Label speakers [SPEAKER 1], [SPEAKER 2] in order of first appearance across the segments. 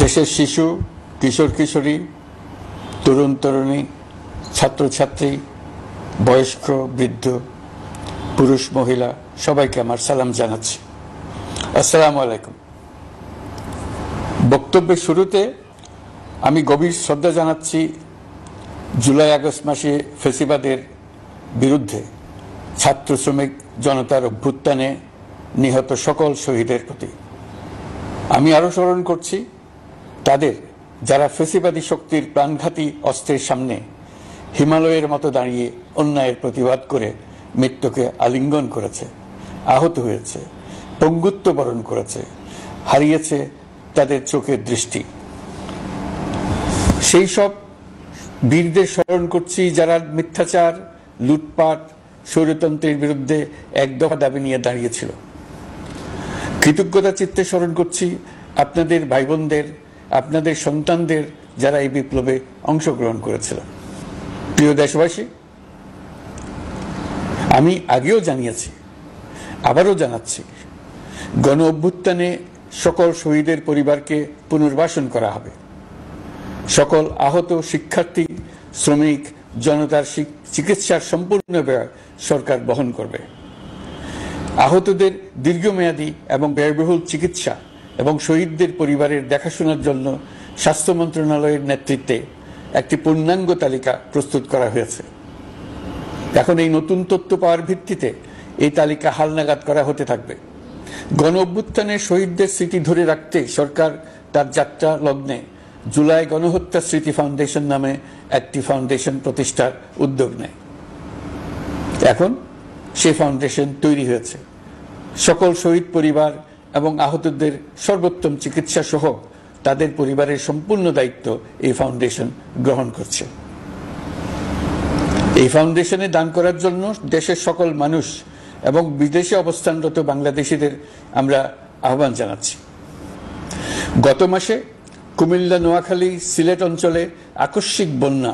[SPEAKER 1] দেশের শিশু, কিশোর কিশোরী, তরুণ তরুণী, ছাত্রছাত্রী, বয়স্ক বৃদ্ধ, পুরুষ মহিলা সবাইকে আমার সালাম জানাচ্ছি। আসসালামু আলাইকুম। বক্তব্যের শুরুতে আমি গভীর শ্রদ্ধা জানাচ্ছি জুলাই আগস্ট মাসে ফ্যাসিবাদের বিরুদ্ধে ছাত্র শ্রমিক জনতার অভ্যুত্থানে নিহত সকল শহীদের প্রতি। আমি আরো স্মরণ করছি তাদের যারা ফ্যাসিবাদী শক্তির প্রাণঘাতী অস্ত্রের সামনে হিমালয়ের মতো দাঁড়িয়ে অন্যায়ের প্রতিবাদ করে মৃত্যুকে আলিঙ্গন করেছে, আহত হয়েছে, পঙ্গুত্ব বরণ করেছে, হারিয়েছে তাদের চোখের দৃষ্টি। সেই সব বীরদের স্মরণ করছি যারা মিথ্যাচার, লুটপাট, স্বৈরতন্ত্রের বিরুদ্ধে এক দফা দাবি নিয়ে দাঁড়িয়েছিল। কৃতজ্ঞতা চিত্তে স্মরণ করছি আপনাদের ভাই বোনদের, আপনাদের সন্তানদের যারা এই বিপ্লবে অংশগ্রহণ করেছিল। প্রিয় দেশবাসী, আমি আগেও জানিয়েছি, আবারও জানাচ্ছি, গণ অভ্যুত্থানে সকল শহীদের পরিবারকে পুনর্বাসন করা হবে। সকল আহত শিক্ষার্থী, শ্রমিক জনতার চিকিৎসার সম্পূর্ণ ব্যয় সরকার বহন করবে। আহতদের দীর্ঘমেয়াদী এবং ব্যয়বহুল চিকিৎসা এবং শহীদদের পরিবারের দেখাশোনার জন্য স্বাস্থ্য মন্ত্রণালয়ের নেতৃত্বে একটি পূর্ণাঙ্গ তালিকা প্রস্তুত করা হয়েছে। এখন এই নতুন তথ্য পাওয়ার ভিত্তিতে এই তালিকা হালনাগাদ করা হতে থাকবে। গণ অভ্যুত্থানের শহীদদের স্মৃতি ধরে রাখতে সরকার তার যাত্রা লগ্নে জুলাই গণহত্যা স্মৃতি ফাউন্ডেশন নামে একটি ফাউন্ডেশন প্রতিষ্ঠার উদ্যোগ নেয়। এখন সেই ফাউন্ডেশন তৈরি হয়েছে। সকল শহীদ পরিবার এবং আহতদের সর্বোত্তম চিকিৎসা সহ তাদের পরিবারের সম্পূর্ণ দায়িত্ব এই ফাউন্ডেশন গ্রহণ করছে। এই ফাউন্ডেশনে দান করার জন্য দেশের সকল মানুষ এবং বিদেশে অবস্থানরত বাংলাদেশিদের আমরা আহ্বান জানাচ্ছি। গত মাসে কুমিল্লা, নোয়াখালী, সিলেট অঞ্চলে আকস্মিক বন্যা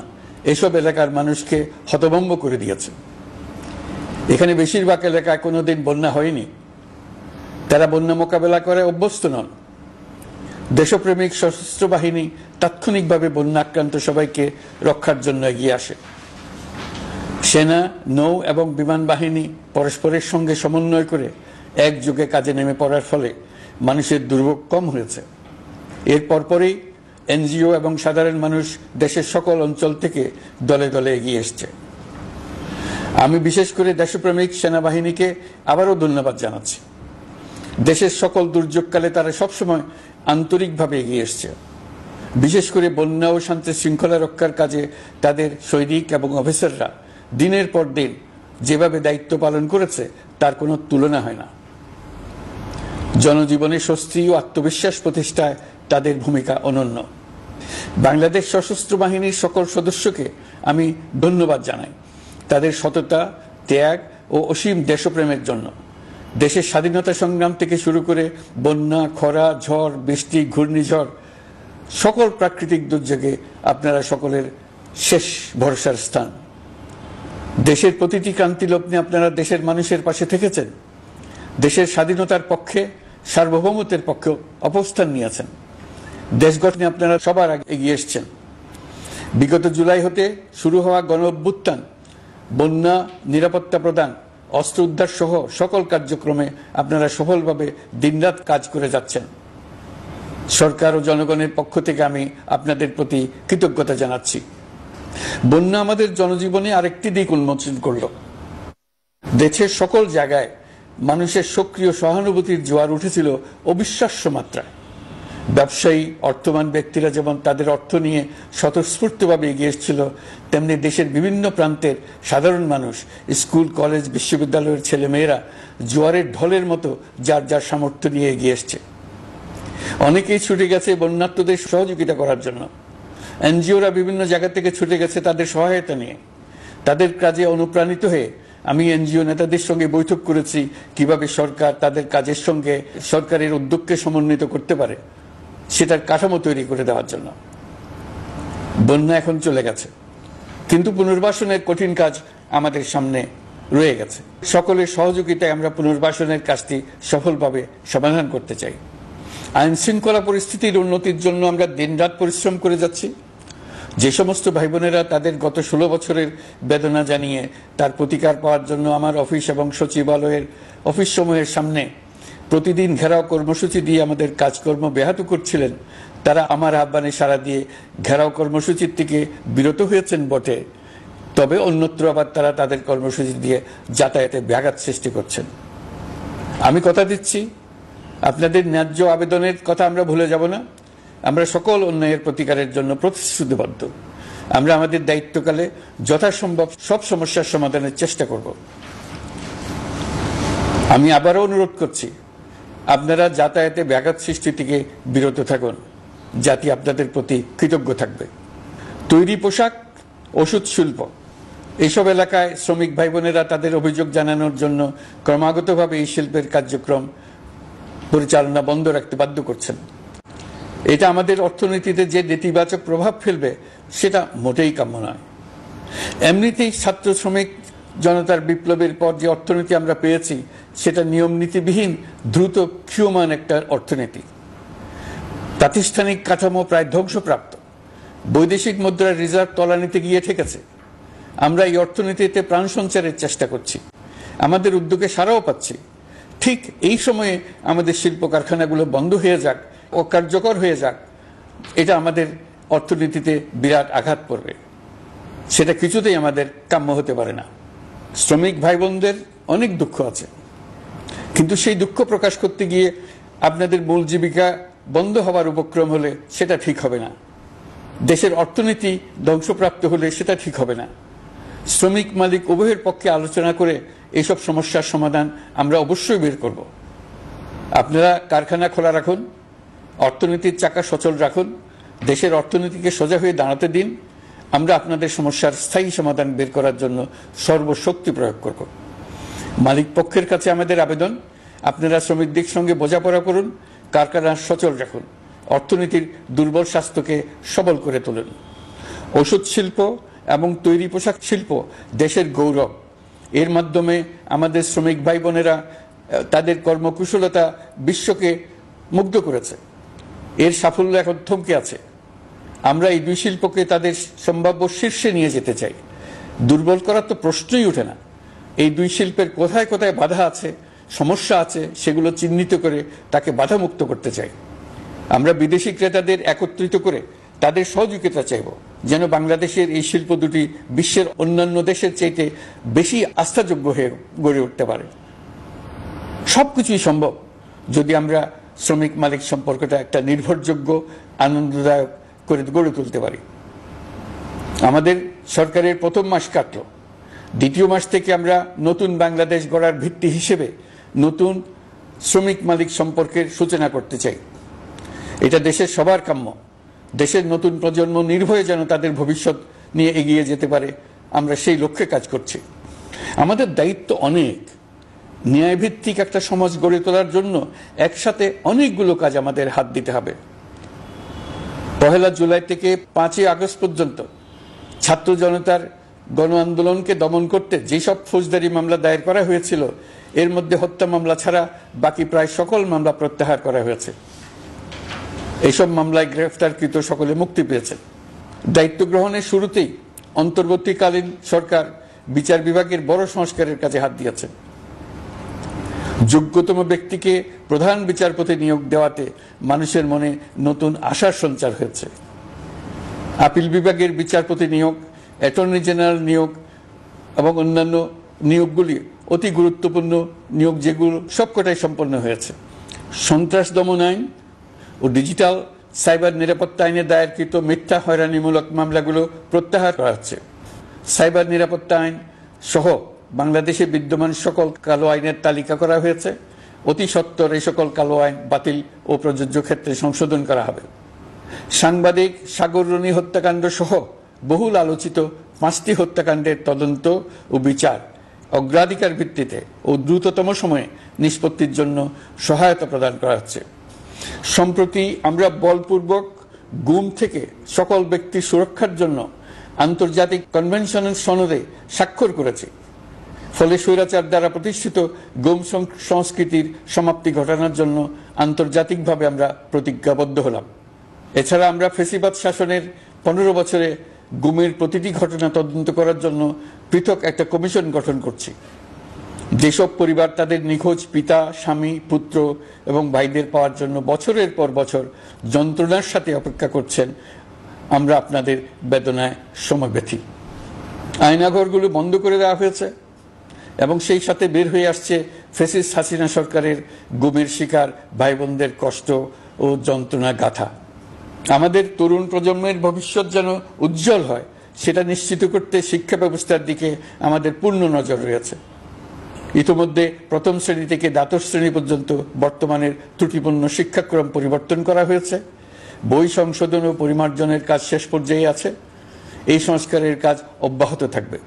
[SPEAKER 1] এসব এলাকার মানুষকে হতভম্ব করে দিয়েছে। এখানে বেশিরভাগ এলাকায় কোনোদিন বন্যা হয়নি। তারা বন্যা মোকাবেলা করে অভ্যস্ত নন। দেশপ্রেমিক সশস্ত্র বাহিনী তাৎক্ষণিকভাবে বন্যা আক্রান্ত সবাইকে রক্ষার জন্য এগিয়ে আসে। সেনা, নৌ এবং বিমান বাহিনী পরস্পরের সঙ্গে সমন্বয় করে একযোগে কাজে নেমে পড়ার ফলে মানুষের দুর্ভোগ কম হয়েছে। এর পরপরই এনজিও এবং সাধারণ মানুষ দেশের সকল অঞ্চল থেকে দলে দলে এগিয়ে এসছে। আমি বিশেষ করে দেশপ্রেমিক সেনাবাহিনীকে আবারও ধন্যবাদ জানাচ্ছি। দেশের সকল দুর্যোগকালে তারা সবসময় আন্তরিকভাবে এগিয়ে এসছে। বিশেষ করে বন্যা ও শান্তি শৃঙ্খলা রক্ষার কাজে তাদের সৈনিক এবং অফিসাররা দিনের পর দিন যেভাবে দায়িত্ব পালন করেছে তার কোনো তুলনা হয় না। জনজীবনে স্বস্তি ও আত্মবিশ্বাস প্রতিষ্ঠায় তাদের ভূমিকা অনন্য। বাংলাদেশ সশস্ত্র বাহিনীর সকল সদস্যকে আমি ধন্যবাদ জানাই তাদের সততা, ত্যাগ ও অসীম দেশপ্রেমের জন্য। দেশের স্বাধীনতা সংগ্রাম থেকে শুরু করে বন্যা, খরা, ঝড়, বৃষ্টি, ঘূর্ণিঝড়, সকল প্রাকৃতিক দুর্যোগে আপনারা সকলের শেষ ভরসার স্থান। দেশের প্রতিটি ক্রান্তি লগ্নে আপনারা দেশের মানুষের পাশে থেকেছেন। দেশের স্বাধীনতার পক্ষে, সার্বভৌমত্বের পক্ষে অবস্থান নিয়েছেন। দেশ গঠনে আপনারা সবার আগে এগিয়ে এসছেন। বিগত জুলাই হতে শুরু হওয়া গণ অভ্যুত্থান, বন্যা, নিরাপত্তা প্রদান, অস্ত্র উদ্ধার সহ সকল কার্যক্রমে আপনারা সফলভাবে দিনরাত কাজ করে যাচ্ছেন। সরকার ও জনগণের পক্ষ থেকে আমি আপনাদের প্রতি কৃতজ্ঞতা জানাচ্ছি। বন্যা আমাদের জনজীবনে আরেকটি দিক উন্মোচন করল। দেশের সকল জায়গায় মানুষের সক্রিয় সহানুভূতির জোয়ার উঠেছিল অবিশ্বাস্য মাত্রায়। ব্যবসায়ী, অর্থবান ব্যক্তিরা যেমন তাদের অর্থ নিয়ে স্বতঃস্ফূর্তভাবে এগিয়ে এসেছিল, তেমনি দেশের বিভিন্ন প্রান্তের সাধারণ মানুষ, স্কুল, কলেজ, বিশ্ববিদ্যালয়ের ছেলেমেয়েরা জোয়ারের ঢলের মতো যার যার সামর্থ্য নিয়ে এগিয়ে এসছে। অনেকেই ছুটে গেছে বন্যার্তদের সহযোগিতা করার জন্য। এনজিওরা বিভিন্ন জায়গা থেকে ছুটে গেছে তাদের সহায়তা নিয়ে। তাদের কাজে অনুপ্রাণিত হয়ে আমি এনজিও নেতাদের সঙ্গে বৈঠক করেছি কিভাবে সরকার তাদের কাজের সঙ্গে সরকারের উদ্যোগকে সমন্বিত করতে পারে, সেটার কাঠামো তৈরি করে দেওয়ার জন্য। বন্যা এখন চলে গেছে, কিন্তু পুনর্বাসনের কঠিন কাজ আমাদের সামনে রয়ে গেছে। সকলের সহযোগিতায় আমরা পুনর্বাসনের কাজটি সফলভাবে সমাধান করতে চাই। আইন শৃঙ্খলা পরিস্থিতির উন্নতির জন্য আমরা দিনরাত পরিশ্রম করে যাচ্ছি। যে সমস্ত ভাই বোনেরা তাদের গত 16 বছরের বেদনা জানিয়ে তার প্রতিকার পাওয়ার জন্য আমার অফিস এবং সচিবালয়ের অফিস সমূহের সামনে প্রতিদিন ঘেরাও কর্মসূচি দিয়ে আমাদের কাজকর্ম ব্যাহত করছিলেন, তারা আমার আহ্বানে সাড়া দিয়ে ঘেরাও কর্মসূচির থেকে বিরত হয়েছেন বটে, তবে অন্যত্র আবার তারা তাদের কর্মসূচি দিয়ে যাতায়াতে ব্যাঘাত সৃষ্টি করছেন। আমি কথা দিচ্ছি, আপনাদের ন্যায্য আবেদনের কথা আমরা ভুলে যাব না। আমরা সকল অন্যায়ের প্রতিকারের জন্য প্রতিশ্রুতিবদ্ধ। আমরা আমাদের দায়িত্বকালে যথাসম্ভব সব সমস্যার সমাধানের চেষ্টা করব। আমি আবারও অনুরোধ করছি, আপনারা যাতায়াতে ব্যাঘাত সৃষ্টি থেকে বিরত থাকুন। জাতি আপনাদের প্রতি কৃতজ্ঞ থাকবে। তৈরি পোশাক, ওষুধ শিল্প, এইসব এলাকায় শ্রমিক ভাই বোনেরা তাদের অভিযোগ জানানোর জন্য ক্রমাগতভাবে এই শিল্পের কার্যক্রম পরিচালনা বন্ধ রাখতে বাধ্য করছেন। এটা আমাদের অর্থনীতিতে যে নেতিবাচক প্রভাব ফেলবে সেটা মোটেই কাম্য নয়। এমনিতেই ছাত্র শ্রমিক জনতার বিপ্লবের পর যে অর্থনীতি আমরা পেয়েছি সেটা নিয়ম নীতিবিহীন দ্রুত ক্ষীয়মান একটা অর্থনীতি। প্রাতিষ্ঠানিক কাঠামো প্রায় ধ্বংসপ্রাপ্ত। বৈদেশিক মুদ্রার রিজার্ভ তলানিতে গিয়ে ঠেকেছে। আমরা এই অর্থনীতিতে প্রাণ সঞ্চারের চেষ্টা করছি, আমাদের উদ্যোগে সাড়াও পাচ্ছি। ঠিক এই সময়ে আমাদের শিল্প কারখানাগুলো বন্ধ হয়ে যাক, অকার্যকর হয়ে যাক, এটা আমাদের অর্থনীতিতে বিরাট আঘাত পড়বে। সেটা কিছুতেই আমাদের কাম্য হতে পারে না। শ্রমিক ভাই বোনদের অনেক দুঃখ আছে, কিন্তু সেই দুঃখ প্রকাশ করতে গিয়ে আপনাদের মূল জীবিকা বন্ধ হওয়ার উপক্রম হলে সেটা ঠিক হবে না। দেশের অর্থনীতি ধ্বংসপ্রাপ্ত হলে সেটা ঠিক হবে না। শ্রমিক মালিক উভয়ের পক্ষে আলোচনা করে এইসব সমস্যার সমাধান আমরা অবশ্যই বের করব। আপনারা কারখানা খোলা রাখুন, অর্থনীতির চাকা সচল রাখুন, দেশের অর্থনীতিকে সোজা হয়ে দাঁড়াতে দিন। আমরা আপনাদের সমস্যার স্থায়ী সমাধান বের করার জন্য সর্বশক্তি প্রয়োগ করব। মালিক পক্ষের কাছে আমাদের আবেদন, আপনারা শ্রমিকদের সঙ্গে বোঝাপড়া করুন, কারখানা সচল রাখুন, অর্থনীতির দুর্বল স্বাস্থ্যকে সবল করে তুলুন। ওষুধ শিল্প এবং তৈরি পোশাক শিল্প দেশের গৌরব। এর মাধ্যমে আমাদের শ্রমিক ভাই বোনেরা তাদের কর্মকুশলতা বিশ্বকে মুগ্ধ করেছে। এর সাফল্য এখন থমকে আছে। আমরা এই দুই শিল্পকে তাদের সম্ভাব্য শীর্ষে নিয়ে যেতে চাই। দুর্বল করার তো প্রশ্নই ওঠে না। এই দুই শিল্পের কোথায় কোথায় বাধা আছে, সমস্যা আছে, সেগুলো চিহ্নিত করে তাকে বাধামুক্ত করতে চাই। আমরা বিদেশি ক্রেতাদের একত্রিত করে তাদের সহযোগিতা চাইব, যেন বাংলাদেশের এই শিল্প দুটি বিশ্বের অন্যান্য দেশের চাইতে বেশি আস্থাযোগ্য হয়ে গড়ে উঠতে পারে। সবকিছুই সম্ভব যদি আমরা শ্রমিক মালিক সম্পর্কটা একটা নির্ভরযোগ্য, আনন্দদায়ক করে গড়ে তুলতে পারি। আমাদের সরকারের প্রথম মাস কাটল, দ্বিতীয় মাস থেকে আমরা নতুন বাংলাদেশ গড়ার ভিত্তি হিসেবে নতুন শ্রমিক মালিক সম্পর্কের সূচনা করতে চাই। এটা দেশের সবার কাম্য। দেশের নতুন প্রজন্ম নির্ভয়ে যেন তাদের ভবিষ্যৎ নিয়ে এগিয়ে যেতে পারে, আমরা সেই লক্ষ্যে কাজ করছি। আমাদের দায়িত্ব অনেক। ন্যায়ভিত্তিক একটা সমাজ গড়ে তোলার জন্য একসাথে অনেকগুলো কাজ আমাদের হাত দিতে হবে। 1 জুলাই থেকে 5 আগস্ট পর্যন্ত ছাত্র জনতার গণ আন্দোলনকে দমন করতে যেসব ফৌজদারি মামলা দায়ের করা হয়েছিল, এর মধ্যে হত্যা মামলা ছাড়া বাকি প্রায় সকল মামলা প্রত্যাহার করা হয়েছে। এইসব মামলায় গ্রেফতারকৃত সকলে মুক্তি পেয়েছেন। দায়িত্ব গ্রহণের শুরুতেই অন্তর্বর্তীকালীন সরকার বিচার বিভাগের বড় সংস্কারের কাজে হাত দিয়েছে। যোগ্যতম ব্যক্তিকে প্রধান বিচারপতি নিয়োগ দেওয়াতে মানুষের মনে নতুন আশার সঞ্চার হয়েছে। আপিল বিভাগের বিচারপতি নিয়োগ, অ্যাটর্নি জেনারেল নিয়োগ এবং অন্যান্য নিয়োগগুলি অতি গুরুত্বপূর্ণ নিয়োগ, যেগুলো সবকটাই সম্পন্ন হয়েছে। সন্ত্রাস দমন আইন ও ডিজিটাল সাইবার নিরাপত্তা আইনে দায়েরকৃত মিথ্যা হয়রানিমূলক মামলাগুলো প্রত্যাহার করা হচ্ছে। সাইবার নিরাপত্তা আইন সহ বাংলাদেশে বিদ্যমান সকল কালো আইনের তালিকা করা হয়েছে। অতি সত্বর এই সকল কালো আইন বাতিল ও প্রযোজ্য ক্ষেত্রে সংশোধন করা হবে। সাংবাদিক সাগর রনি হত্যাকাণ্ড সহ বহুল আলোচিত 5টি হত্যাকাণ্ডের তদন্ত ও বিচার অগ্রাধিকার ভিত্তিতে ও দ্রুততম সময়ে নিষ্পত্তির জন্য সহায়তা প্রদান করা হচ্ছে। সম্প্রতি আমরা বলপূর্বক গুম থেকে সকল ব্যক্তির সুরক্ষার জন্য আন্তর্জাতিক কনভেনশনের সনদে স্বাক্ষর করেছি। ফলে স্বৈরাচার দ্বারা প্রতিষ্ঠিত গুম সংস্কৃতির সমাপ্তি ঘটানোর জন্য আন্তর্জাতিকভাবে আমরা প্রতিজ্ঞাবদ্ধ হলাম। এছাড়া আমরা ফ্যাসিবাদ শাসনের 15 বছরে গুমের প্রতিটি ঘটনা তদন্ত করার জন্য পৃথক একটা কমিশন গঠন করছি। যেসব পরিবার তাদের নিখোঁজ পিতা, স্বামী, পুত্র এবং ভাইদের পাওয়ার জন্য বছরের পর বছর যন্ত্রণার সাথে অপেক্ষা করছেন, আমরা আপনাদের বেদনায় সমব্যথী। আয়নাঘরগুলো বন্ধ করে দেওয়া হয়েছে এবং সেই সাথে বের হয়ে আসছে ফ্যাসিস্ট হাসিনা সরকারের গুমের শিকার ভাই বোনদের কষ্ট ও যন্ত্রণা গাথা। আমাদের তরুণ প্রজন্মের ভবিষ্যৎ যেন উজ্জ্বল হয়, সেটা নিশ্চিত করতে শিক্ষা ব্যবস্থার দিকে আমাদের পূর্ণ নজর রয়েছে। ইতোমধ্যে প্রথম শ্রেণী থেকে দ্বাদশ শ্রেণী পর্যন্ত বর্তমানের ত্রুটিপূর্ণ শিক্ষাক্রম পরিবর্তন করা হয়েছে। বই সংশোধন ও পরিমার্জনের কাজ শেষ পর্যায়ে আছে। এই সংস্কারের কাজ অব্যাহত থাকবে।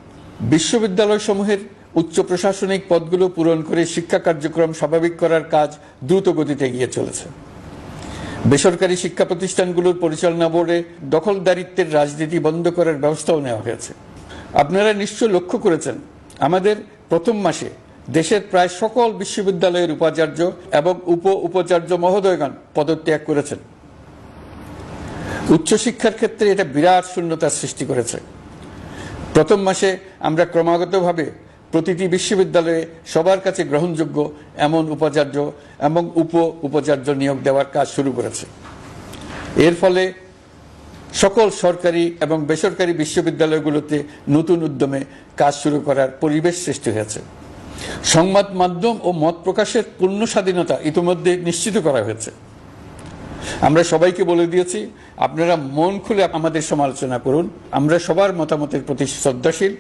[SPEAKER 1] বিশ্ববিদ্যালয় সমূহের উচ্চ প্রশাসনিক পদগুলো পূরণ করে শিক্ষা কার্যক্রম স্বাভাবিক করার কাজ দ্রুত গতিতে এগিয়ে চলেছে। বেসরকারি শিক্ষা প্রতিষ্ঠানগুলোর পরিচালনা বোর্ডে দখলদারিত্বের রাজনীতি বন্ধ করার ব্যবস্থাও নেওয়া হয়েছে। আপনারা নিশ্চয় লক্ষ্য করেছেন, আমাদের প্রথম মাসে দেশের প্রায় সকল বিশ্ববিদ্যালয়ের উপাচার্য এবং উপাচার্য মহোদয়গণ পদত্যাগ করেছেন। উচ্চশিক্ষার ক্ষেত্রে এটা বিরাট শূন্যতার সৃষ্টি করেছে। প্রথম মাসে আমরা ক্রমাগতভাবে প্রতিটি বিশ্ববিদ্যালয়ে সবার কাছে গ্রহণযোগ্য এমন উপাচার্য এবং উপাচার্য নিয়োগ দেওয়ার কাজ শুরু করেছে। এর ফলে সকল সরকারি এবং বেসরকারি বিশ্ববিদ্যালয়গুলোতে নতুন উদ্যমে কাজ শুরু করার পরিবেশ সৃষ্টি হয়েছে। সংবাদ মাধ্যম ও মত প্রকাশের পূর্ণ স্বাধীনতা ইতিমধ্যে নিশ্চিত করা হয়েছে। আমরা সবাইকে বলে দিয়েছি, আপনারা মন খুলে আমাদের সমালোচনা করুন, আমরা সবার মতামতের প্রতি শ্রদ্ধাশীল।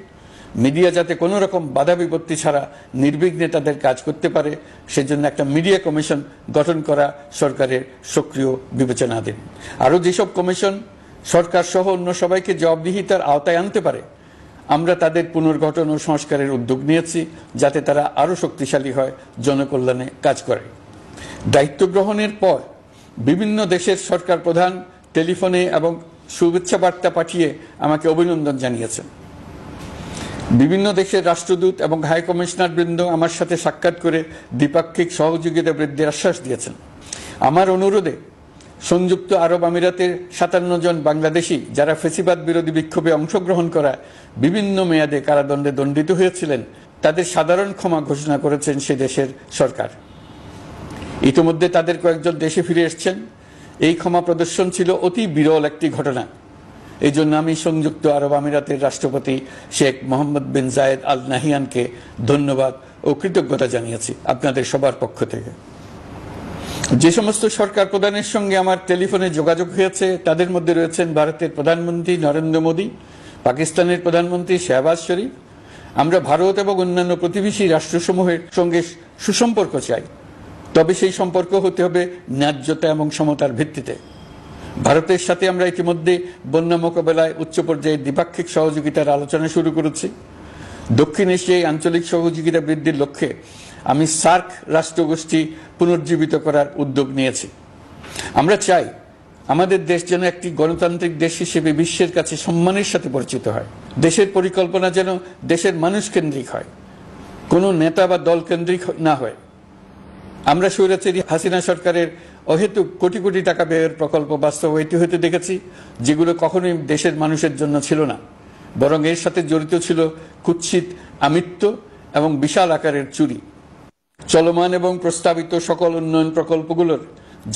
[SPEAKER 1] মিডিয়া যাতে কোনো রকম বাধা বিপত্তি ছাড়া নির্বিঘ্নে তাদের কাজ করতে পারে, সেজন্য একটা মিডিয়া কমিশন গঠন করা সরকারের সক্রিয় বিবেচনাধীন। আরও যেসব কমিশন সরকার সহ অন্য সবাইকে জবাবদিহিতার আওতায় আনতে পারে, আমরা তাদের পুনর্গঠন ও সংস্কারের উদ্যোগ নিয়েছি, যাতে তারা আরও শক্তিশালী হয়, জনকল্যাণে কাজ করে। দায়িত্ব গ্রহণের পর বিভিন্ন দেশের সরকার প্রধান টেলিফোনে এবং শুভেচ্ছা বার্তা পাঠিয়ে আমাকে অভিনন্দন জানিয়েছেন। বিভিন্ন দেশের রাষ্ট্রদূত এবং হাই কমিশনার বৃন্দ আমার সাথে সাক্ষাৎ করে দ্বিপাক্ষিক সহযোগিতা বৃদ্ধির আশ্বাস দিয়েছেন। আমার অনুরোধে সংযুক্ত আরব আমিরাতের 57 জন বাংলাদেশি যারা ফ্যাসিবাদ বিরোধী বিক্ষোভে অংশগ্রহণ করা বিভিন্ন মেয়াদে কারাদণ্ডে দণ্ডিত হয়েছিলেন, তাদের সাধারণ ক্ষমা ঘোষণা করেছেন সে দেশের সরকার। ইতিমধ্যে তাদের কয়েকজন দেশে ফিরে এসেছেন। এই ক্ষমা প্রদর্শন ছিল অতি বিরল একটি ঘটনা। এই জন্য আমি সংযুক্ত আরব আমিরাতের রাষ্ট্রপতি শেখ মোহাম্মদ বিন জায়েদ আল নাহিয়ানকে ধন্যবাদ ও কৃতজ্ঞতা জানিয়েছি আপনাদের সবার পক্ষ থেকে। যে সমস্ত সরকার প্রধানের সঙ্গে আমার টেলিফোনে যোগাযোগ হয়েছে, তাদের মধ্যে রয়েছেন ভারতের প্রধানমন্ত্রী নরেন্দ্র মোদী, পাকিস্তানের প্রধানমন্ত্রী শাহবাজ শরীফ। আমরা ভারত এবং অন্যান্য প্রতিবেশী রাষ্ট্রসমূহের সঙ্গে সুসম্পর্ক চাই, তবে সেই সম্পর্ক হতে হবে ন্যায্যতা এবং সমতার ভিত্তিতে। ভারতের সাথে আমরা ইতিমধ্যে বন্যা মোকাবেলায় উচ্চ পর্যায়ে দ্বিপাক্ষিক সহযোগিতার আলোচনা শুরু করেছি। দক্ষিণ এশিয়ায় আঞ্চলিক সহযোগিতা বৃদ্ধির লক্ষ্যে আমি সার্ক রাষ্ট্রগোষ্ঠী পুনর্জীবিত করার উদ্যোগ নিয়েছি। আমরা চাই আমাদের দেশ যেন একটি গণতান্ত্রিক দেশ হিসেবে বিশ্বের কাছে সম্মানের সাথে পরিচিত হয়। দেশের পরিকল্পনা যেন দেশের মানুষ কেন্দ্রিক হয়, কোনো নেতা বা দল কেন্দ্রিক না হয়। আমরা স্বৈরাচারী হাসিনা সরকারের অহেতুক কোটি কোটি টাকা ব্যয়ের প্রকল্প বাস্তবায়িত হতে দেখেছি, যেগুলো কখনোই দেশের মানুষের জন্য ছিল না, বরং এর সাথে জড়িত ছিল কুৎসিত আমিত্ব এবং বিশাল আকারের চুরি। চলমান এবং প্রস্তাবিত সকল উন্নয়ন প্রকল্পগুলোর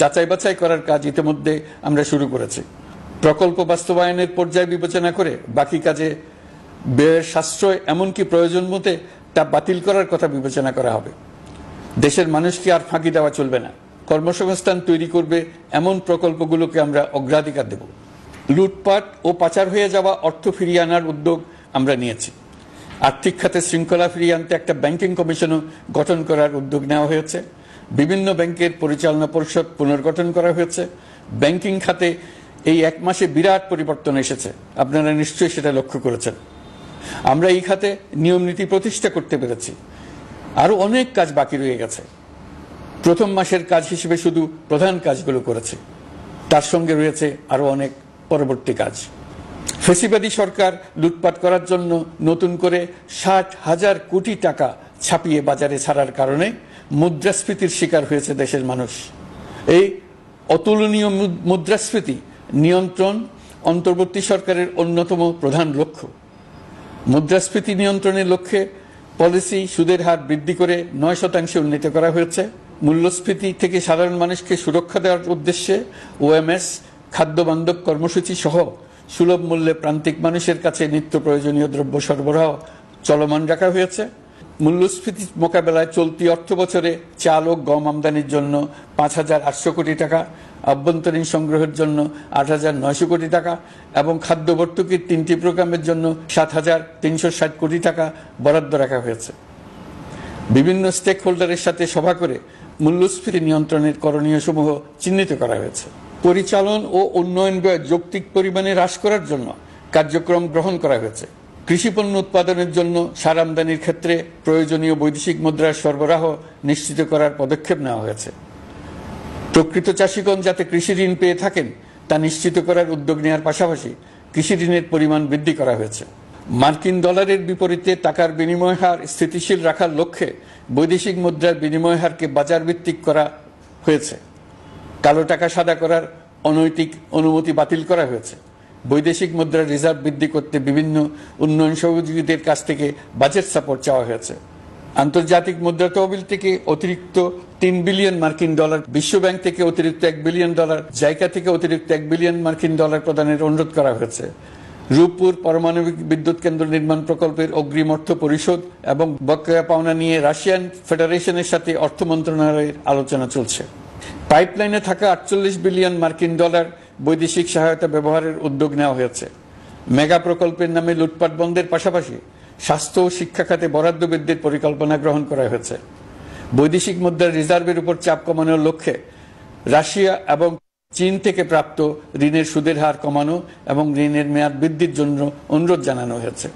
[SPEAKER 1] যাচাই বাছাই করার কাজ ইতিমধ্যে আমরা শুরু করেছি। প্রকল্প বাস্তবায়নের পর্যায় বিবেচনা করে বাকি কাজে ব্যয়ের সাশ্রয় এমনকি প্রয়োজন মতে তা বাতিল করার কথা বিবেচনা করা হবে। দেশের মানুষকে আর ফাঁকি দেওয়া চলবে না। কর্মসংস্থান তৈরি করবে এমন প্রকল্পগুলোকে আমরা অগ্রাধিকার দেব। লুটপাট ও পাচার হয়ে যাওয়া অর্থ ফিরিয়ে আনার উদ্যোগ আমরা নিয়েছি। আর্থিক খাতে শৃঙ্খলা ফিরিয়ে আনতে একটা ব্যাংকিং কমিশনও গঠন করার উদ্যোগ নেওয়া হয়েছে। বিভিন্ন ব্যাংকের পরিচালনা পরিষদ পুনর্গঠন করা হয়েছে। ব্যাংকিং খাতে এই এক মাসে বিরাট পরিবর্তন এসেছে, আপনারা নিশ্চয়ই সেটা লক্ষ্য করেছেন। আমরা এই খাতে নিয়ম নীতি প্রতিষ্ঠা করতে পেরেছি। আরো অনেক কাজ বাকি রয়ে গেছে। প্রথম মাসের কাজ হিসেবে শুধু প্রধান কাজগুলো করেছে, তার সঙ্গে রয়েছে আরো অনেক পরবর্তী কাজ। ফ্যাসিবাদী সরকার লুটপাট করার জন্য নতুন করে 60,000 কোটি টাকা ছাপিয়ে বাজারে ছাড়ার কারণে মুদ্রাস্ফীতির শিকার হয়েছে দেশের মানুষ। এই অতুলনীয় মুদ্রাস্ফীতি নিয়ন্ত্রণ অন্তর্বর্তী সরকারের অন্যতম প্রধান লক্ষ্য। মুদ্রাস্ফীতি নিয়ন্ত্রণের লক্ষ্যে পলিসি সুদের হার বৃদ্ধি করে 9% উন্নীত করা হয়েছে। মূল্যস্ফীতি থেকে সাধারণ মানুষকে সুরক্ষা দেওয়ার উদ্দেশ্যে ওএমএস খাদ্য বান্ধব কর্মসূচি সহ সুলভ মূল্যে প্রান্তিক মানুষের কাছে নিত্য প্রয়োজনীয় দ্রব্য সরবরাহ চলমান রাখা হয়েছে। মূল্যস্ফীতি মোকাবেলায় চলতি অর্থ বছরে চাল ও গম আমদানির জন্য 5,800 কোটি টাকা, আভ্যন্তরীণ সংগ্রহের জন্য 8,900 কোটি টাকা এবং খাদ্য ভর্তুকির 3টি প্রোগ্রামের জন্য 7,360 কোটি টাকা বরাদ্দ রাখা হয়েছে। বিভিন্ন স্টেক হোল্ডারের সাথে সভা করে মূল্যস্ফীতি নিয়ন্ত্রণের করণীয় সমূহ চিহ্নিত করা হয়েছে। পরিচালন ও উন্নয়ন ব্যয় যৌক্তিক পরিমাণে হ্রাস করার জন্য কার্যক্রম গ্রহণ করা হয়েছে। কৃষিপণ্য উৎপাদনের জন্য সার আমদানির ক্ষেত্রে প্রয়োজনীয় বৈদেশিক মুদ্রার সরবরাহ নিশ্চিত করার পদক্ষেপ নেওয়া হয়েছে। প্রকৃত চাষিগণ যাতে কৃষি ঋণ পেয়ে থাকেন তা নিশ্চিত করার উদ্যোগ নেওয়ার পাশাপাশি কৃষি ঋণের পরিমাণ বৃদ্ধি করা হয়েছে। মার্কিন ডলারের বিপরীতে টাকার বিনিময় হার স্থিতিশীল রাখার লক্ষ্যে বৈদেশিক মুদ্রার বিনিময় হারকে বাজার ভিত্তিক করা হয়েছে। কালো টাকা সাদা করার অনৈতিক অনুমতি বাতিল করা হয়েছে। বৈদেশিক মুদ্রার রিজার্ভ বৃদ্ধি করতে বিভিন্ন উন্নয়ন সহযোগীদের কাছ থেকে বাজেট সাপোর্ট চাওয়া হয়েছে। আন্তর্জাতিক মুদ্রা তহবিল থেকে অতিরিক্ত 3 বিলিয়ন মার্কিন ডলার, বিশ্বব্যাংক থেকে অতিরিক্ত 1 বিলিয়ন ডলার, জাইকা থেকে অতিরিক্ত 1 বিলিয়ন মার্কিন ডলার প্রদানের অনুরোধ করা হয়েছে। রূপপুর পারমাণবিক বিদ্যুৎ কেন্দ্র নির্মাণ প্রকল্পের অগ্রিম অর্থ পরিশোধ এবং বকেয়া পাওনা নিয়ে রাশিয়ান ফেডারেশনের সাথে অর্থ মন্ত্রণালয়ের আলোচনা চলছে। পাইপলাইনে থাকা 48 বিলিয়ন মার্কিন ডলার বৈদেশিক সহায়তা ব্যবহারের উদ্যোগ নেওয়া হয়েছে। মেগা প্রকল্পের নামে লুটপাট বন্ধের পাশাপাশি স্বাস্থ্য ও শিক্ষা খাতে বরাদ্দ বৃদ্ধির পরিকল্পনা গ্রহণ করা হয়েছে। বৈদেশিক মুদ্রার রিজার্ভের উপর চাপ কমানোর লক্ষ্যে রাশিয়া এবং চীন থেকে প্রাপ্ত ঋণের সুদের হার কমানো এবং ঋণের মেয়াদ বৃদ্ধির জন্য অনুরোধ জানানো হয়েছে।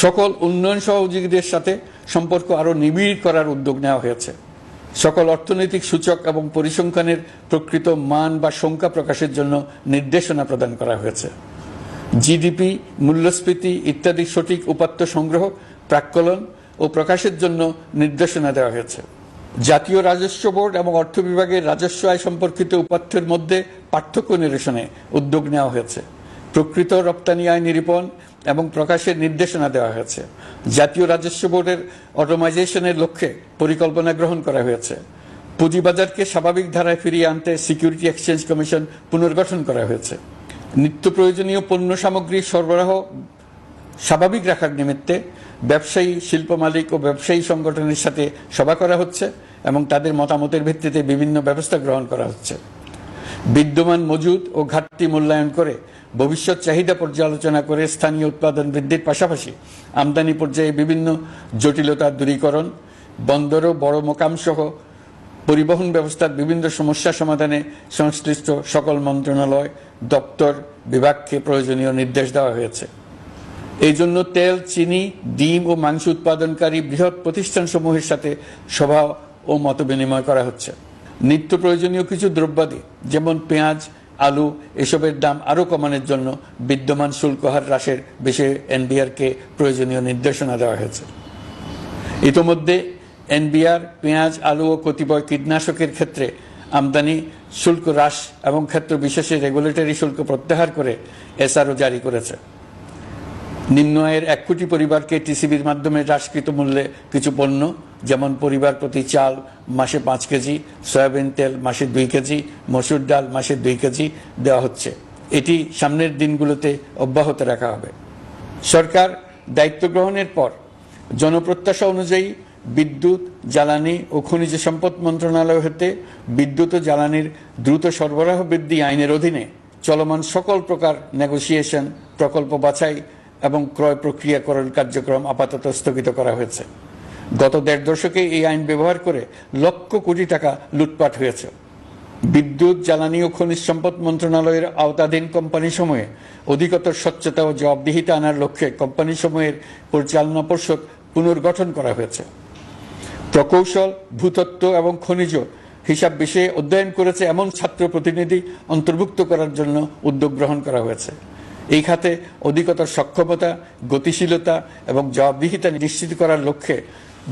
[SPEAKER 1] সকল উন্নয়ন সহযোগীদের সাথে সম্পর্ক আরও নিবিড় করার উদ্যোগ নেওয়া হয়েছে। সকল অর্থনৈতিক সূচক এবং পরিসংখ্যানের প্রকৃত মান বা সংখ্যা প্রকাশের জন্য নির্দেশনা প্রদান করা হয়েছে। জিডিপি, মূল্যস্ফীতি ইত্যাদি সঠিক উপাত্ত সংগ্রহ, প্রাক্কলন ও প্রকাশের জন্য নির্দেশনা দেওয়া হয়েছে। জাতীয় রাজস্ব বোর্ড এবং অর্থ বিভাগের রাজস্ব আয় সম্পর্কিত উপাত্তের মধ্যে পার্থক্য নিরসনে উদ্যোগ নেওয়া হয়েছে। প্রকৃত রপ্তানি আয় নিরূপণ এবং প্রকাশের নির্দেশনা দেওয়া হয়েছে। জাতীয় রাজস্ব বোর্ডের অটোমাইজেশনের লক্ষ্যে পরিকল্পনা গ্রহণ করা হয়েছে। পুঁজিবাজারকে স্বাভাবিক ধারায় ফিরিয়ে আনতে সিকিউরিটি এক্সচেঞ্জ কমিশন পুনর্গঠন করা হয়েছে। নিত্য প্রয়োজনীয় পণ্য সামগ্রী সরবরাহ স্বাভাবিক রাখার নিমিত্তে ব্যবসায়ী, শিল্প মালিক ও ব্যবসায়ী সংগঠনের সাথে সভা করা হচ্ছে এবং তাদের মতামতের ভিত্তিতে বিভিন্ন ব্যবস্থা গ্রহণ করা হচ্ছে। বিদ্যমান মজুদ ও ঘাটতি মূল্যায়ন করে ভবিষ্যৎ চাহিদা পর্যালোচনা করে স্থানীয় উৎপাদন বৃদ্ধির পাশাপাশি আমদানি পর্যায়ে বিভিন্ন জটিলতা দূরীকরণ, বন্দর ও বড় মোকাম সহ পরিবহন ব্যবস্থার বিভিন্ন সমস্যা সমাধানে সংশ্লিষ্ট সকল মন্ত্রণালয়, দপ্তর, বিভাগকে প্রয়োজনীয় নির্দেশ দেওয়া হয়েছে। এই জন্য তেল, চিনি, ডিম ও মাংস উৎপাদনকারী বৃহৎ প্রতিষ্ঠানসমূহের সাথে সভা ও মত বিনিময় করা হচ্ছে। নিত্য প্রয়োজনীয় কিছু দ্রব্যাদি যেমন পেঁয়াজ, আলু এসবের দাম আরও কমানোর জন্য বিদ্যমান শুল্ক হার হ্রাসের বিষয়ে এনবিআরকে প্রয়োজনীয় নির্দেশনা দেওয়া হয়েছে। ইতোমধ্যে এনবিআর পেঁয়াজ, আলু ও কতিপয় কীটনাশকের ক্ষেত্রে আমদানি শুল্ক হ্রাস এবং ক্ষেত্র বিশেষে রেগুলেটরি শুল্ক প্রত্যাহার করে এসআরও জারি করেছে। নিম্ন আয়ের 1 কোটি পরিবারকে টিসিবির মাধ্যমে হ্রাসকৃত মূল্যে কিছু পণ্য যেমন পরিবার প্রতি চাল মাসে 5 কেজি, সয়াবিন তেল মাসে 2 কেজি, মসুর ডাল মাসে 2 কেজি দেওয়া হচ্ছে। এটি সামনের দিনগুলোতে অব্যাহত রাখা হবে। সরকার দায়িত্ব গ্রহণের পর জনপ্রত্যাশা অনুযায়ী বিদ্যুৎ, জ্বালানি ও খনিজ সম্পদ মন্ত্রণালয় হতে বিদ্যুৎ ও জ্বালানির দ্রুত সরবরাহ বৃদ্ধি আইনের অধীনে চলমান সকল প্রকার নেগোসিয়েশন, প্রকল্প বাছাই এবং ক্রয় প্রক্রিয়াকরণ কার্যক্রম আপাতত স্থগিত করা হয়েছে। গত 1.5 দশকে এই আইন ব্যবহার করে লক্ষ কোটি টাকা লুটপাট হয়েছে। বিদ্যুৎ, জ্বালানি ও খনিজ সম্পদ মন্ত্রণালয়ের আওতাধীন কোম্পানিসমূহে অধিকতর স্বচ্ছতা ও জবাবদিহিতা আনার লক্ষ্যে কোম্পানিসমূহের পরিচালনা পর্ষদ পুনর্গঠন করা হয়েছে। প্রকৌশল, ভূতত্ত্ব এবং খনিজ হিসাব বিষয়ে অধ্যয়ন করেছে এমন ছাত্র প্রতিনিধি অন্তর্ভুক্ত করার জন্য উদ্যোগ গ্রহণ করা হয়েছে। এই খাতে অধিকতর সক্ষমতা, গতিশীলতা এবং জবাবদিহিতা নিশ্চিত করার লক্ষ্যে